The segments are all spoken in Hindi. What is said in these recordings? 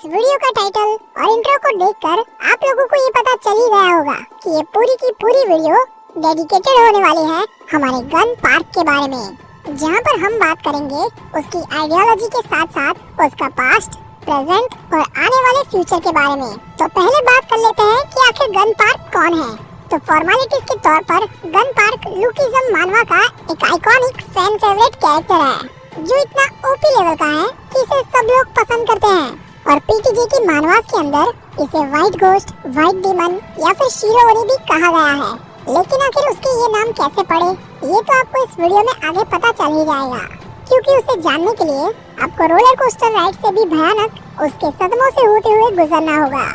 इस वीडियो का टाइटल और इंट्रो को देखकर आप लोगों को ये पता चल ही गया होगा कि ये पूरी की पूरी वीडियो डेडिकेटेड होने वाली है हमारे गन पार्क के बारे में, जहाँ पर हम बात करेंगे उसकी आइडियोलॉजी के साथ साथ उसका पास्ट, प्रेजेंट और आने वाले फ्यूचर के बारे में। तो पहले बात कर लेते हैं कि आखिर गन पार्क कौन है। तो फॉर्मेलिटीज के तौर पर गन पार्क लुकिज्म मानवा का एक आइकॉनिक फैन फेवरेट कैरेक्टर है, जो इतना ओपी लेवल का है कि इसे सब लोग पसंद करते हैं। और पीटीजे की मानवास के अंदर इसे व्हाइट घोस्ट, व्हाइट डीमन या फिर शिरोवरी भी कहा गया है। लेकिन आखिर उसके ये नाम कैसे पड़े, ये तो आपको इस वीडियो में आगे पता चल ही जाएगा, क्योंकि उसे जानने के लिए आपको रोलर कोस्टर राइड से भी भयानक उसके सदमों से होते हुए गुजरना होगा।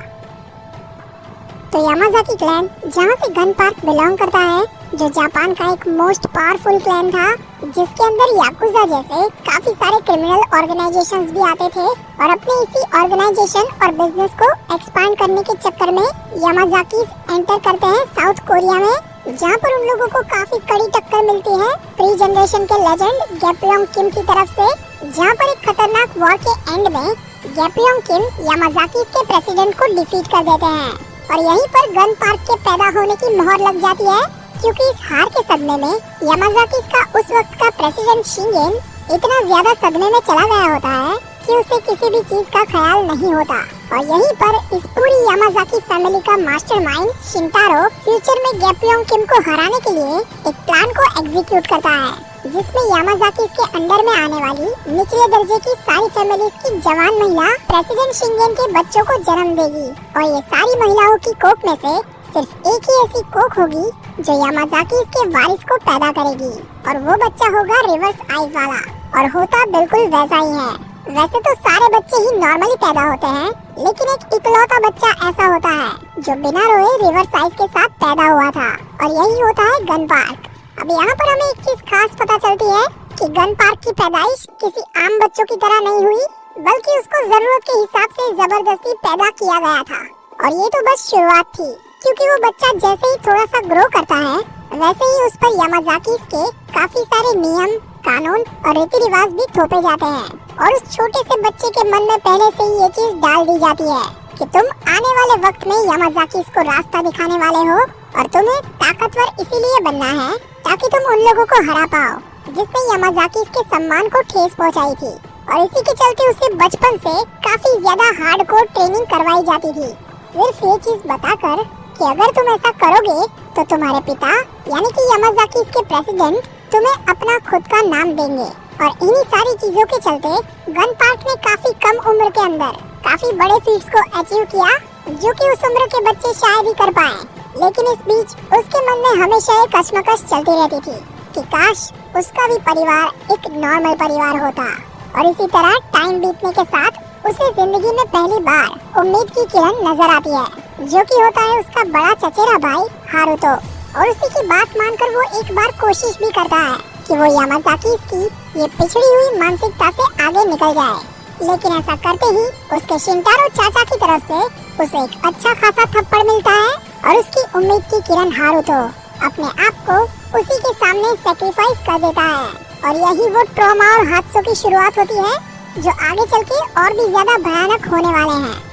तो यामाजाकी क्लैन, जहाँ से गन पार्क बिलोंग करता है, जो जापान का एक मोस्ट पावरफुल क्लैन था, जिसके अंदर याकुजा जैसे काफी सारे क्रिमिनल ऑर्गेनाइजेशंस भी आते थे, और अपने इसी ऑर्गेनाइजेशन और बिजनेस को एक्सपांड करने के चक्कर में यामाजाकी एंटर करते हैं साउथ कोरिया में, जहाँ पर उन लोगों को काफी कड़ी टक्कर मिलती है प्री जनरेशन के लेजेंड गैपयोंग किम की तरफ से, जहाँ पर एक खतरनाक वॉर के एंड में गैपयोंग किम यामाजाकी के प्रेसिडेंट को डिफीट कर देते हैं। और यहीं पर गन पार्क के पैदा होने की मोहर लग जाती है, क्योंकि इस हार के सदमे में यामाजाकी का उस वक्त का प्रेसिडेंट शिंगेन इतना ज्यादा सदमे में चला गया होता है कि उसे किसी भी चीज का ख्याल नहीं होता। और यहीं पर इस पूरी यामाजाकी फैमिली का मास्टरमाइंड शिंटारो फ्यूचर में गैपयोंग किम को हराने के लिए एक प्लान को एग्जीक्यूट करता है, जिसमें यामाजाकी के अंडर में आने वाली निचले दर्जे की सारी फैमिलीज की जवान महिला प्रेसिडेंट शिंगेन के बच्चों को जन्म देगी। और ये सारी महिलाओं की कोख में से सिर्फ एक ही ऐसी कोख होगी जो यामाजाकी के वारिस को पैदा करेगी, और वो बच्चा होगा रिवर्स आइज वाला। और होता बिल्कुल वैसा ही है। वैसे तो सारे बच्चे ही नॉर्मली पैदा होते हैं, लेकिन एक इकलौता बच्चा ऐसा होता है जो बिना रोए रिवर्स आइज के साथ पैदा हुआ था, और यही होता है गन पार्क। अब यहाँ पर हमें एक चीज खास पता चलती है कि गन पार्क की पैदाइश किसी आम बच्चों की तरह नहीं हुई, बल्कि उसको जरूरत के हिसाब से जबरदस्ती पैदा किया गया था। और ये तो बस शुरुआत थी, क्योंकि वो बच्चा जैसे ही थोड़ा सा ग्रो करता है, वैसे ही उस पर यामाजाकी के काफी सारे नियम, कानून और रीति रिवाज भी थोपे जाते हैं। और उस छोटे से बच्चे के मन में पहले से ही ये चीज डाल दी जाती है कि तुम आने वाले वक्त में यामाजाकी को रास्ता दिखाने वाले हो, और तुम्हें ताकतवर इसीलिए बनना है ताकि तुम उन लोगों को हरा पाओ जिसने यामाजाकी के सम्मान को ठेस पहुंचाई थी। और इसी के चलते उसे बचपन से काफी ज्यादा हार्डकोर ट्रेनिंग करवाई जाती थी, सिर्फ ये चीज बताकर कि अगर तुम ऐसा करोगे तो तुम्हारे पिता यानी कि यामाजाकी के प्रेसिडेंट तुम्हें अपना खुद का नाम देंगे। और इन्हीं सारी चीजों के चलते गन पार्क ने काफी कम उम्र के अंदर काफी बड़े फीट्स को अचीव किया, जो कि उस उम्र के बच्चे शायद ही कर पाए। लेकिन इस बीच उसके मन में हमेशा एक कश्मकश चलती रहती थी कि काश उसका भी परिवार एक नॉर्मल परिवार होता। और इसी तरह टाइम बीतने के साथ उसे जिंदगी में पहली बार उम्मीद की किरण नजर आती है, जो कि होता है उसका बड़ा चचेरा भाई हारुतो। और उसी की बात मानकर वो एक बार कोशिश भी करता है कि वो यामाजाकी की ये पिछड़ी हुई मानसिकता से आगे निकल जाए। लेकिन ऐसा करते ही उसके शिंटारो चाचा की तरफ से उसे एक अच्छा खासा थप्पड़ मिलता है, और उसकी उम्मीद की किरण हारुतो अपने आप को उसी के सामने सैक्रिफाइस कर देता है। और यही वो ट्रॉमा और हादसों की शुरुआत होती है, जो आगे चल के और भी ज्यादा भयानक होने वाले हैं।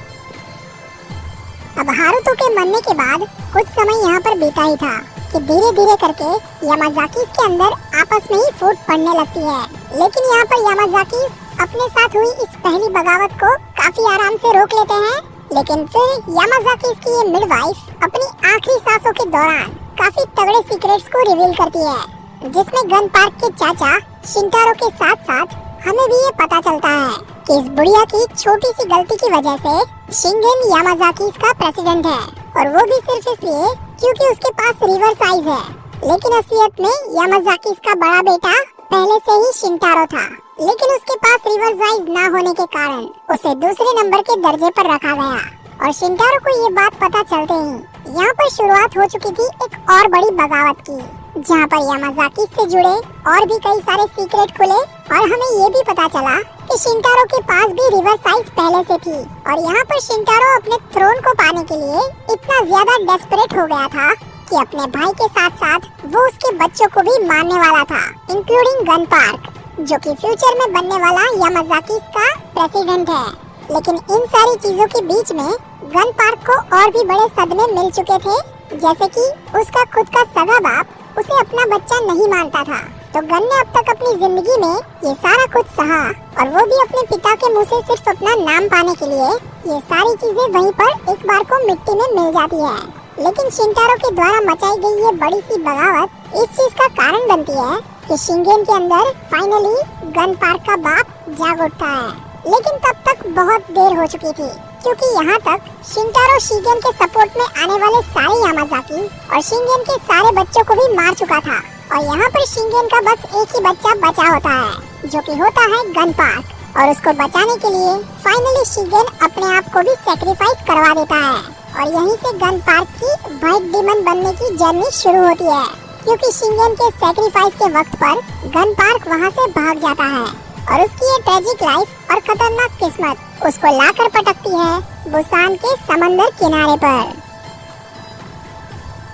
अब हारुतो के मरने के बाद कुछ समय यहाँ पर बीता ही था कि धीरे धीरे करके यामाजाकी के अंदर आपस में ही फूट पड़ने लगती है। लेकिन यहाँ पर यामाजाकी अपने साथ हुई इस पहली बगावत को काफी आराम से रोक लेते हैं। लेकिन फिर यामाजाकी की ये मिडवाइफ अपनी आखिरी सांसों के दौरान काफी तगड़े सीक्रेट्स को रिवील करती है, जिसमें गन पार्क के चाचा शिंटारो के साथ साथ हमें भी ये पता चलता है कि इस बुढ़िया की छोटी सी गलती की वजह से शिंगेन यामाजाकी का प्रेसिडेंट है, और वो भी सिर्फ इसलिए क्योंकि उसके पास रिवर्स आइज है। लेकिन असलियत में यामाजाकी का बड़ा बेटा पहले से ही शिंटारो था, लेकिन उसके पास रिवर्स आइज ना होने के कारण उसे दूसरे नंबर के दर्जे पर रखा गया। और शिंटारो को ये बात पता चलते ही यहाँ पर शुरुआत हो चुकी थी एक और बड़ी बगावत की, जहाँ पर यामाजाकी से जुड़े और भी कई सारे सीक्रेट खुले। और हमें ये भी पता चला कि शिंटारो के पास भी रिवर्स आइज पहले से थी, और यहाँ पर शिंटारो अपने थ्रोन को पाने के लिए इतना ज्यादा डेस्परेट हो गया था कि अपने भाई के साथ साथ वो उसके बच्चों को भी मारने वाला था, इंक्लूडिंग गन पार्क, जो कि फ्यूचर में बनने वाला यामाजाकी का प्रेसिडेंट है। लेकिन इन सारी चीजों के बीच में गन पार्क को और भी बड़े सदमे मिल चुके थे, जैसे कि उसका खुद का सगा बाप उसे अपना बच्चा नहीं मानता था। तो गन ने अब तक अपनी जिंदगी में ये सारा कुछ सहा, और वो भी अपने पिता के मुंह से सिर्फ अपना नाम पाने के लिए। ये सारी चीजें वहीं पर एक बार को मिट्टी में मिल जाती है। लेकिन शिनटारो के द्वारा मचाई गई ये बड़ी सी बगावत इस चीज का कारण बनती है कि शिंगेन के अंदर फाइनली गन पार्क का बाप जाग उठता है। लेकिन तब तक बहुत देर हो चुकी थी, क्योंकि यहाँ तक शिनटारो शिंगेन के सपोर्ट में आने वाले सारे यामाजाकी और शिंगेन के सारे बच्चों को भी मार चुका था। और यहाँ पर शिंगेन का बस एक ही बच्चा बचा होता है, जो कि होता है गन पार्क। और उसको बचाने के लिए फाइनली शिंगेन अपने आप को भी सेक्रीफाइस करवा देता है, और यहीं से गन पार्क की वाइट डीमन बनने की जर्नी शुरू होती है। क्योंकि शिंगेन के सेक्रीफाइस के वक्त पर गन पार्क वहाँ से भाग जाता है, और उसकी ये ट्रेजिक लाइफ और खतरनाक किस्मत उसको लाकर पटकती है बुसान के समंदर किनारे पर।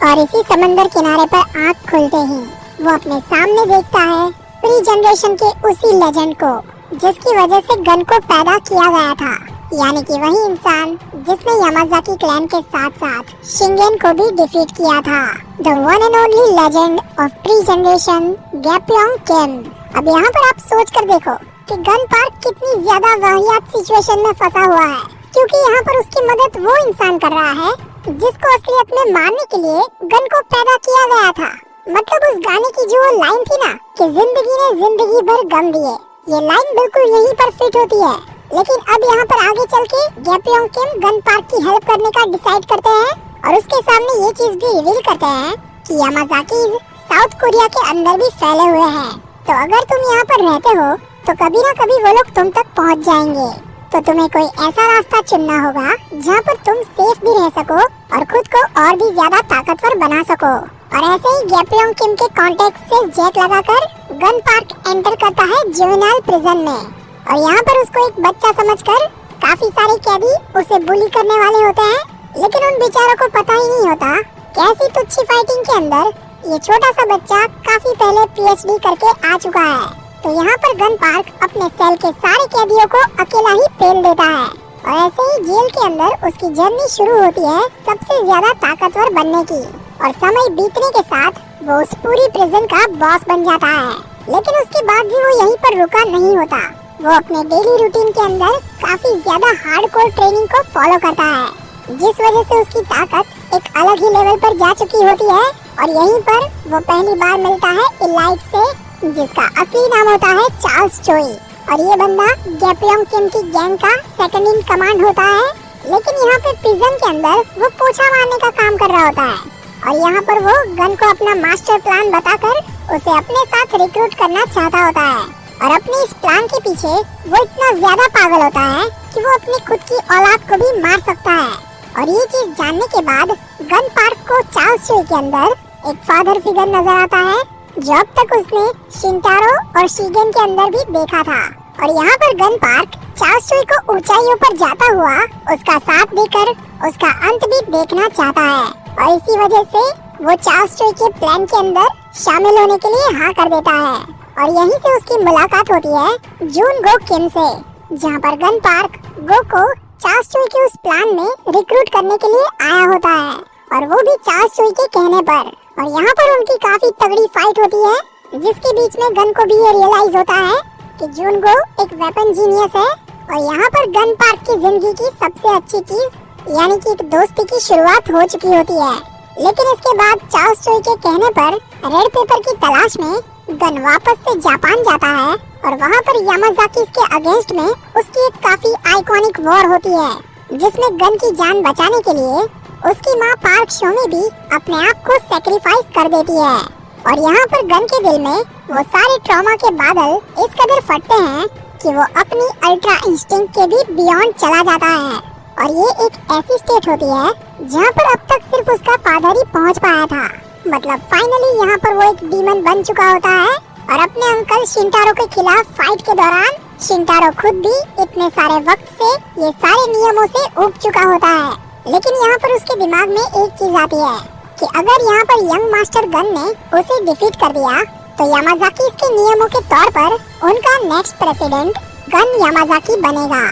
और इसी समंदर किनारे पर आँख खुलते ही वो अपने सामने देखता है प्री जनरेशन के उसी लेजेंड को, जिसकी वजह से गन को पैदा किया गया था, यानी कि वही इंसान जिसने यामाजाकी क्लैन के साथ साथ शिंगेन को भी डिफीट किया था। The one and only legend of pre generation Gapyong Kim. अब यहाँ पर आप सोच कर देखो कि गन पार्क कितनी ज्यादा वाहियात सिचुएशन में फंसा हुआ है, क्योंकि यहाँ पर उसकी मदद वो इंसान कर रहा है जिसको असलियत में मारने के लिए गन को पैदा किया गया था। मतलब उस गाने की जो लाइन थी ना कि जिंदगी ने जिंदगी भर गम दिए, ये लाइन बिल्कुल यहीं पर फिट होती है। लेकिन अब यहाँ पर आगे चल के गैप्योंग किम गन पार्क की हेल्प करने का डिसाइड करते हैं, और उसके सामने ये चीज भी रिवील करते हैं कि यामाजाकी साउथ कोरिया के अंदर भी फैले हुए हैं। तो अगर तुम यहाँ पर रहते हो तो कभी ना कभी वो लोग तुम तक पहुँच जाएंगे। तो तुम्हें कोई ऐसा रास्ता चुनना होगा जहाँ पर तुम सेफ भी रह सको और खुद को और भी ज्यादा ताकतवर बना सको। और ऐसे ही गैप्योंग किम के कॉन्टेक्ट से जैक लगाकर गन पार्क एंटर करता है जुवेनाइल प्रिजन में, और यहाँ पर उसको एक बच्चा समझकर काफी सारे कैदी उसे बुली करने वाले होते हैं। लेकिन उन बेचारों को पता ही नहीं होता कि ऐसी तुच्छी फाइटिंग के अंदर ये छोटा सा बच्चा काफी पहले पीएचडी करके आ चुका है। तो यहाँ पर गन पार्क अपने सेल के सारे कैदियों को अकेला ही पेल देता है, और ऐसे ही जेल के अंदर उसकी जर्नी शुरू होती है सबसे ज्यादा ताकतवर बनने की। और समय बीतने के साथ वो उस पूरी प्रिजन का बॉस बन जाता है। लेकिन उसके बाद भी वो यहीं पर रुका नहीं होता, वो अपने डेली रूटीन के अंदर काफी ज्यादा हार्डकोर ट्रेनिंग को फॉलो करता है, जिस वजह से उसकी ताकत एक अलग ही लेवल पर जा चुकी होती है। और यहीं पर वो पहली बार मिलता है इलाइट से, जिसका असली नाम होता है चार्ल्स चोई। और ये बंदा गैप्योंग किम की गैंग का सेकंड इन कमांड होता है। लेकिन यहाँ पे प्रिजन के अंदर वो पोछा मारने का काम कर रहा होता है, और यहाँ पर वो गन को अपना मास्टर प्लान बताकर उसे अपने साथ रिक्रूट करना चाहता होता है। और अपने इस प्लान के पीछे वो इतना ज्यादा पागल होता है कि वो अपनी खुद की औलाद को भी मार सकता है। और ये चीज जानने के बाद गन पार्क को चार्ल्स चोई के अंदर एक फादर फिगर नजर आता है, जो अब तक उसने शिनटारो और शिंगेन के अंदर भी देखा था। और यहाँ पर गन पार्क चार्ल्स चोई को ऊंचाइयों पर जाता हुआ उसका साथ देकर उसका अंत भी देखना चाहता है, और इसी वजह से वो चार्ल्स चोई के प्लान के अंदर शामिल होने के लिए हाँ कर देता है। और यहीं से उसकी मुलाकात होती है जून गो किम से, जहाँ पर गन पार्क गो को चार्ल्स चोई के उस प्लान में रिक्रूट करने के लिए आया होता है, और वो भी चार्ल्स चोई के कहने पर। और यहाँ पर उनकी काफी तगड़ी फाइट होती है, जिसके बीच में गन को भी ये रियलाइज होता है कि जून गो एक वेपन जीनियस है। और यहाँ पर गन पार्क की जिंदगी की सबसे अच्छी चीज यानी कि एक दोस्ती की शुरुआत हो चुकी होती है। लेकिन इसके बाद चार्ल्स चोई के कहने पर रेड पेपर की तलाश में गन वापस से जापान जाता है, और वहाँ पर यामाजाकी के अगेंस्ट में उसकी एक काफी आइकॉनिक वॉर होती है, जिसमें गन की जान बचाने के लिए उसकी माँ पार्क शोमी भी अपने आप को सेक्रीफाइस कर देती है। और यहाँ पर गन के दिल में वो सारे ट्रॉमा के बादल इस कदर फटते हैं कि वो अपनी अल्ट्रा इंस्टिंक्ट के भी बियॉन्ड चला जाता है। और ये एक ऐसी स्टेट होती है जहाँ पर अब तक सिर्फ उसका फादर ही पहुँच पाया था। मतलब फाइनली यहाँ पर वो एक डीमन बन चुका होता है, और अपने अंकल शिनटारो के खिलाफ फाइट के दौरान शिनटारो खुद भी इतने सारे वक्त से ये सारे नियमों से ऊब चुका होता है। लेकिन यहाँ पर उसके दिमाग में एक चीज आती है कि अगर यहाँ पर यंग मास्टर गन ने उसे डिफीट कर दिया तो यामाजाकी के नियमों के तौर पर उनका नेक्स्ट प्रेसिडेंट गन यामाजाकी बनेगा।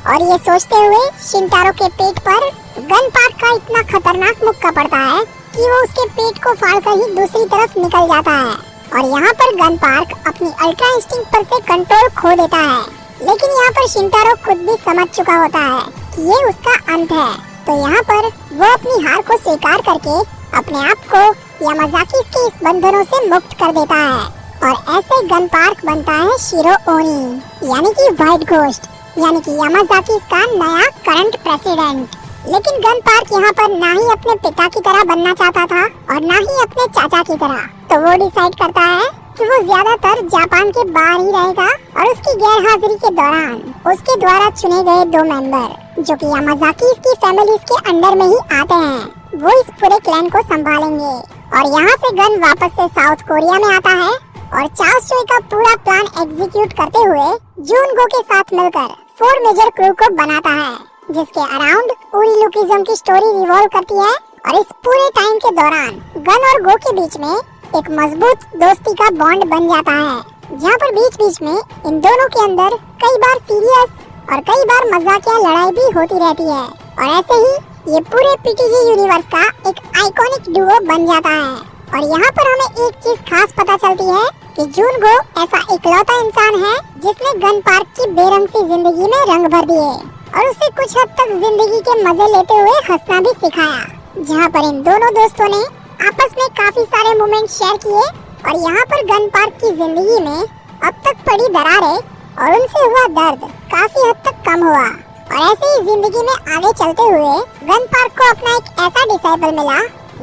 और ये सोचते हुए शिनटारो के पेट पर गन पार्क का इतना खतरनाक मुक्का पड़ता है कि वो उसके पेट को फाड़कर ही दूसरी तरफ निकल जाता है। और यहाँ पर गन पार्क अपनी अल्ट्रा इंस्टिंक्ट पर से कंट्रोल खो देता है। लेकिन यहाँ पर शिनटारो खुद भी समझ चुका होता है कि ये उसका अंत है। तो यहाँ पर वो अपनी हार को स्वीकार करके अपने आप को यामाज़ाकी के इस बंधनों से मुक्त कर देता है। और ऐसे गन पार्क बनता है शिरो ओनी यानी कि व्हाइट घोस्ट, यानी कि यामाज़ाकी का नया करंट प्रेसिडेंट। लेकिन गन पार्क यहाँ पर ना ही अपने पिता की तरह बनना चाहता था और ना ही अपने चाचा की तरह। तो वो डिसाइड करता है कि वो ज्यादातर जापान के बाहर ही रहेगा और उसकी गैर हाजिरी के दौरान उसके द्वारा चुने गए 2 मेंबर जो कि यामाज़ाकी की फैमिलीज के अंडर में ही आते हैं, वो इस पूरे क्लैन को संभालेंगे। और यहाँ से गन वापस से साउथ कोरिया में आता है और चार्ल्स चोई का पूरा प्लान एग्जीक्यूट करते हुए जुनगो के साथ मिलकर 4 मेजर क्रू को बनाता है, जिसके अराउंड पूरी लुकिज्म की स्टोरी रिवॉल्व करती है। और इस पूरे टाइम के दौरान गन और गो के बीच में एक मजबूत दोस्ती का बॉन्ड बन जाता है, जहाँ पर बीच बीच में इन दोनों के अंदर कई बार सीरियस और कई बार मजाकिया लड़ाई भी होती रहती है। और ऐसे ही ये पूरे पीटीजी यूनिवर्स का एक आइकॉनिक डुओ बन जाता है। और यहाँ पर हमें एक चीज खास पता चलती है कि जुनगो ऐसा इकलौता इंसान है जिसने गन पार्क की बेरंग सी जिंदगी में रंग भर दिए और उसे कुछ हद तक जिंदगी के मजे लेते हुए हंसना भी सिखाया। जहाँ पर इन दोनों दोस्तों ने आपस में काफी सारे मोमेंट शेयर किए और यहाँ पर गन पार्क की जिंदगी में अब तक पड़ी दरारें और उनसे हुआ दर्द काफी हद तक कम हुआ। और ऐसे ही जिंदगी में आगे चलते हुए गन पार्क को अपना एक ऐसा डिसाइबल मिला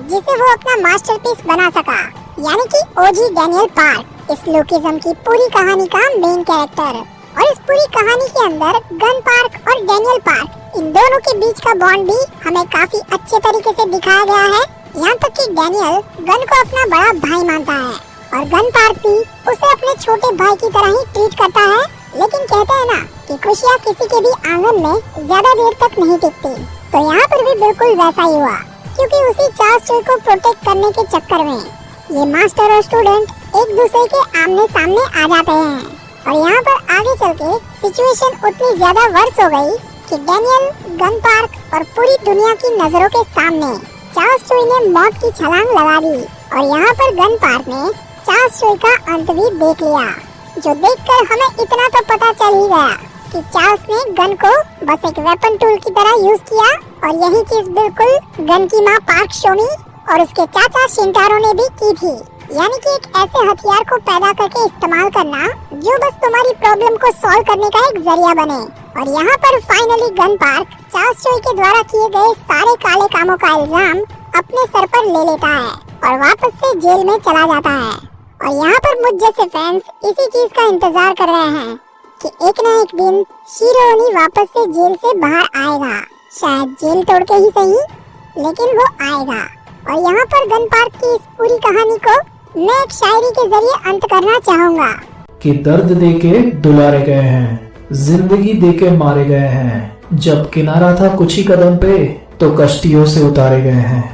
जिसे वो अपना मास्टरपीस बना सका, यानी कि ओजी डैनियल पार्क, इस लुकिज्म की पूरी कहानी का मेन कैरेक्टर। और इस पूरी कहानी के अंदर गन पार्क और डैनियल पार्क इन दोनों के बीच का बॉन्ड भी हमें काफी अच्छे तरीके से दिखाया गया है। यहाँ तक कि डैनियल गन को अपना बड़ा भाई मानता है और गन पार्क भी उसे अपने छोटे भाई की तरह ही ट्रीट करता है। लेकिन कहते हैं ना कि खुशियाँ किसी के भी आंगन में ज्यादा देर तक नहीं टिकती, तो यहाँ पर भी बिल्कुल वैसा ही हुआ, क्योंकि उसी चार्ल्स चोई को प्रोटेक्ट करने के चक्कर में ये मास्टर और स्टूडेंट एक दूसरे के आमने सामने आ जाते हैं। और यहाँ पर आगे चल के सिचुएशन उतनी ज्यादा वर्स हो गई कि डैनियल, गन पार्क और पूरी दुनिया की नजरों के सामने चार्ल्स चोई ने मौत की छलांग लगा दी। और यहाँ पर गन पार्क ने चार्ल्स चोई का अंत भी देख लिया, जो देखकर हमें इतना तो पता चल ही गया कि चार्ल्स ने गन को बस एक वेपन टूल की तरह यूज किया। और यही चीज बिल्कुल गन की माँ पार्क शोमी और उसके चाचा शिनटारो ने भी की थी, यानी कि एक ऐसे हथियार को पैदा करके इस्तेमाल करना जो बस तुम्हारी प्रॉब्लम को सॉल्व करने का एक जरिया बने। और यहाँ पर फाइनली गन पार्क चार्ल्स चोई के द्वारा किए गए सारे काले कामों का इल्जाम अपने सर पर ले लेता है और वापस से जेल में चला जाता है। और यहाँ पर मुझ जैसे फैंस इसी चीज का इंतजार कर रहे हैं कि एक न एक दिन शिरो ओनी वापस से जेल से बाहर आएगा, शायद जेल तोड़ के ही सही, लेकिन वो आएगा। और यहाँ पर गन पार्क की इस पूरी कहानी को मैं एक शायरी के जरिए अंत करना चाहूँगा कि दर्द देके दुलारे गए हैं, जिंदगी देके मारे गए हैं, जब किनारा था कुछ ही कदम पे तो कश्तियों से उतारे गए हैं।